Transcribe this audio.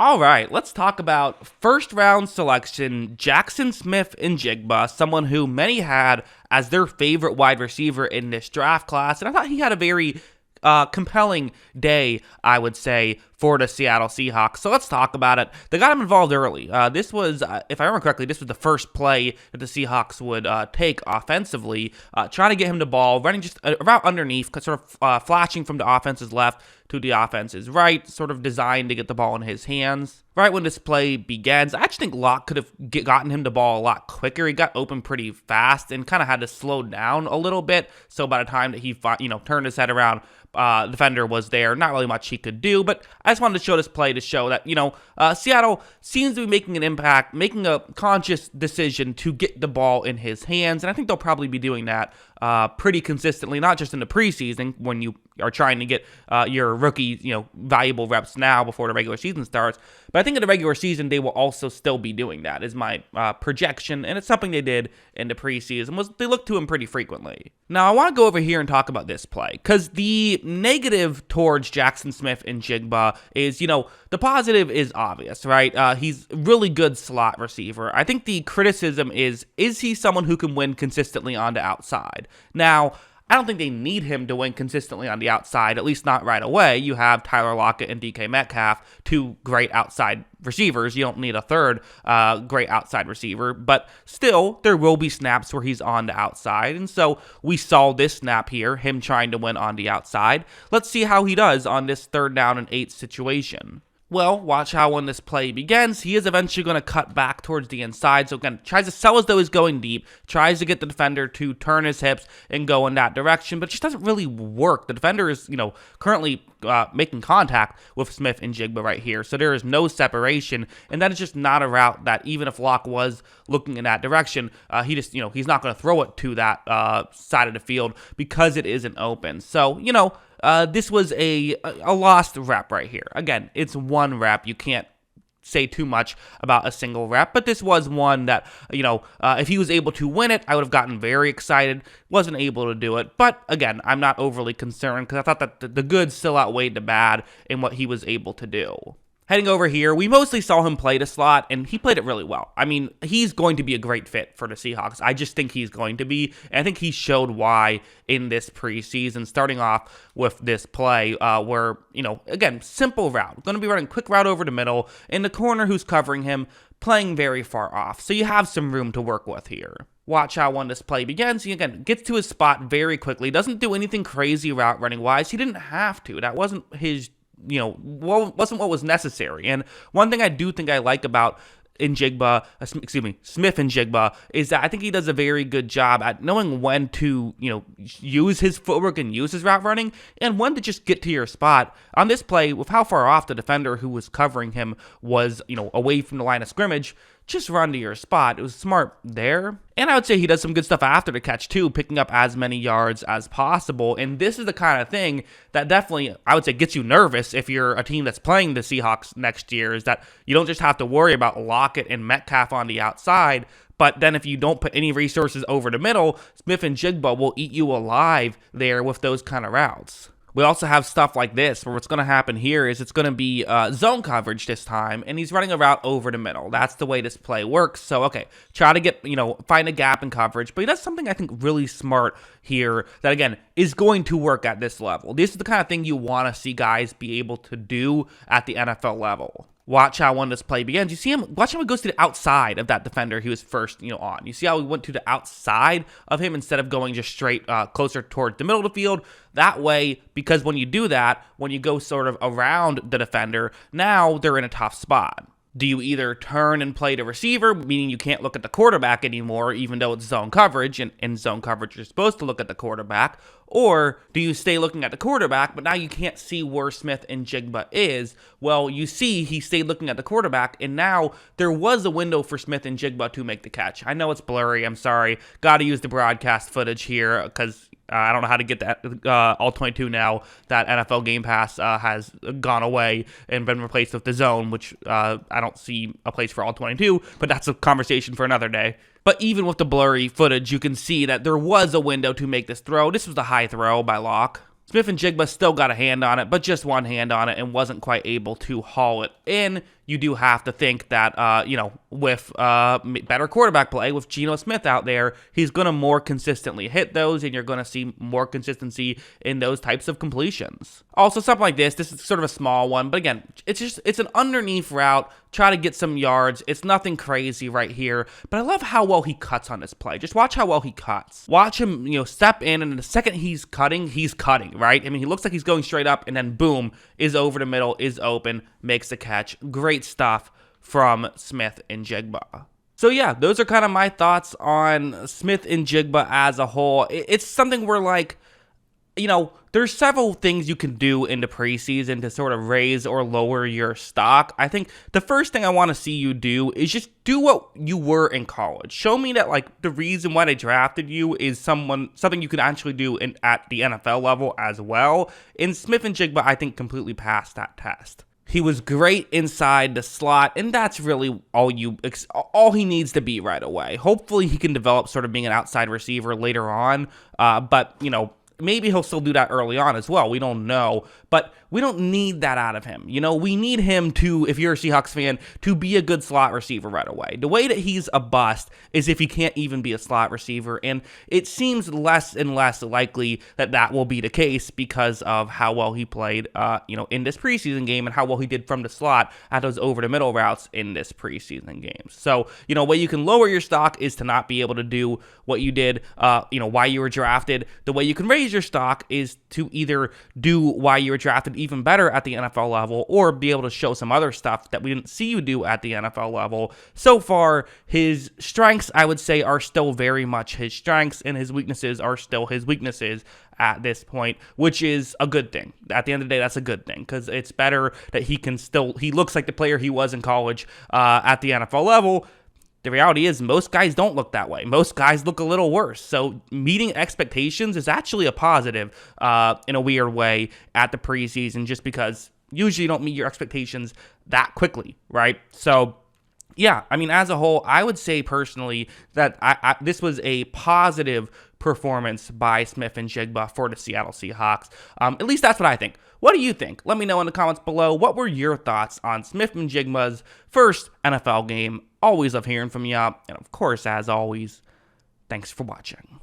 All right, let's talk about first round selection, Jaxon Smith-Njigba, someone who many had as their favorite wide receiver in this draft class. And I thought he had a very compelling day, I would say, for the Seattle Seahawks. So let's talk about it. They got him involved early. This was, if I remember correctly, this was the first play that the Seahawks would take offensively, trying to get him the ball, running just a route underneath, sort of flashing from the offense's left to the offense's right, sort of designed to get the ball in his hands. Right when this play begins, I actually think Locke could have gotten him the ball a lot quicker. He got open pretty fast and kind of had to slow down a little bit. So by the time that he, turned his head around, defender was there. Not really much he could do, but I just wanted to show this play to show that, Seattle seems to be making an impact, making a conscious decision to get the ball in his hands, and I think they'll probably be doing that pretty consistently, not just in the preseason when you are trying to get your rookie, valuable reps now before the regular season starts, but I think in the regular season they will also still be doing that, is my projection, and it's something they did in the preseason. They looked to him pretty frequently. Now I want to go over here and talk about this play, because the negative towards Jaxon Smith-Njigba is, the positive is obvious, right? He's a really good slot receiver. I think the criticism is he someone who can win consistently on the outside? Now, I don't think they need him to win consistently on the outside, at least not right away. You have Tyler Lockett and DK Metcalf, two great outside receivers. You don't need a third great outside receiver, but still, there will be snaps where he's on the outside, and so we saw this snap here, him trying to win on the outside. Let's see how he does on this 3rd down and 8 situation. Well, watch how when this play begins, he is eventually going to cut back towards the inside. So again, tries to sell as though he's going deep, tries to get the defender to turn his hips and go in that direction, but it just doesn't really work. The defender is, currently making contact with Smith-Njigba right here. So there is no separation, and that is just not a route that even if Locke was looking in that direction, he's not going to throw it to that side of the field because it isn't open. So, this was a lost rep right here. Again, it's one rep. You can't say too much about a single rep, but this was one that, if he was able to win it, I would have gotten very excited. Wasn't able to do it, but again, I'm not overly concerned because I thought that the good still outweighed the bad in what he was able to do. Heading over here, we mostly saw him play the slot, and he played it really well. I mean, he's going to be a great fit for the Seahawks. I just think he's going to be, and I think he showed why in this preseason, starting off with this play where, again, simple route. Going to be running quick route over the middle, and the corner who's covering him playing very far off. So you have some room to work with here. Watch how when this play begins, he again gets to his spot very quickly. Doesn't do anything crazy route running wise. He didn't have to. That wasn't his wasn't what was necessary. And one thing I do think I like about Smith-Njigba is that I think he does a very good job at knowing when to, use his footwork and use his route running and when to just get to your spot. On this play, with how far off the defender who was covering him was, away from the line of scrimmage, just run to your spot. It was smart there. And I would say he does some good stuff after the catch too, picking up as many yards as possible. And this is the kind of thing that definitely, I would say, gets you nervous if you're a team that's playing the Seahawks next year, is that you don't just have to worry about Lockett and Metcalf on the outside, but then if you don't put any resources over the middle, Smith-Njigba will eat you alive there with those kind of routes. We also have stuff like this, where what's going to happen here is it's going to be zone coverage this time, and he's running a route over the middle. That's the way this play works. So, okay, try to get, find a gap in coverage, but he does something I think really smart here that, again, is going to work at this level. This is the kind of thing you want to see guys be able to do at the NFL level. Watch how when this play begins. You see him, watch how he goes to the outside of that defender he was first, on. You see how he went to the outside of him instead of going just straight closer toward the middle of the field. That way, because when you do that, when you go sort of around the defender, now they're in a tough spot. Do you either turn and play the receiver, meaning you can't look at the quarterback anymore, even though it's zone coverage, and in zone coverage you're supposed to look at the quarterback, or do you stay looking at the quarterback, but now you can't see where Smith-Njigba is? Well, you see he stayed looking at the quarterback, and now there was a window for Smith-Njigba to make the catch. I know it's blurry, I'm sorry. Got to use the broadcast footage here, because I don't know how to get that all 22 now that NFL Game Pass has gone away and been replaced with the zone, which I don't see a place for all 22, but that's a conversation for another day. But even with the blurry footage, you can see that there was a window to make this throw. This was the high throw by Locke. Smith-Njigba still got a hand on it, but just one hand on it and wasn't quite able to haul it in. you do have to think that, with better quarterback play, with Geno Smith out there, he's going to more consistently hit those, and you're going to see more consistency in those types of completions. Also, something like this is sort of a small one, but again, it's an underneath route, try to get some yards. It's nothing crazy right here, but I love how well he cuts on this play. Just watch how well he cuts. Watch him, step in, and the second he's cutting, right? I mean, he looks like he's going straight up, and then boom, is over the middle, is open, makes the catch. Great stuff from Smith-Njigba. So yeah, those are kind of my thoughts on Smith-Njigba as a whole. It's something where, like, there's several things you can do in the preseason to sort of raise or lower your stock. I think the first thing I want to see you do is just do what you were in college. Show me that, like, the reason why they drafted you is something you can actually do at the NFL level as well. And Smith-Njigba, I think, completely passed that test. He was great inside the slot, and that's really all he needs to be right away. Hopefully he can develop sort of being an outside receiver later on, but, maybe he'll still do that early on as well. We don't know, but we don't need that out of him. We need him to, if you're a Seahawks fan, to be a good slot receiver right away. The way that he's a bust is if he can't even be a slot receiver, and it seems less and less likely that will be the case because of how well he played, in this preseason game, and how well he did from the slot at those over-the-middle routes in this preseason game. So, way you can lower your stock is to not be able to do what you did, why you were drafted. The way you can raise your stock is to either do why you were drafted even better at the NFL level, or be able to show some other stuff that we didn't see you do at the NFL level. So far, his strengths, I would say, are still very much his strengths, and his weaknesses are still his weaknesses at this point, which is a good thing. At the end of the day, that's a good thing, because it's better that he looks like the player he was in college at the NFL level. The reality is most guys don't look that way. Most guys look a little worse. So meeting expectations is actually a positive in a weird way at the preseason, just because usually you don't meet your expectations that quickly, right? So yeah, I mean, as a whole, I would say personally that this was a positive performance by Smith-Njigba for the Seattle Seahawks. At least that's what I think. What do you think? Let me know in the comments below. What were your thoughts on Smith-Njigba's first NFL game? Always love hearing from you. And of course, as always, thanks for watching.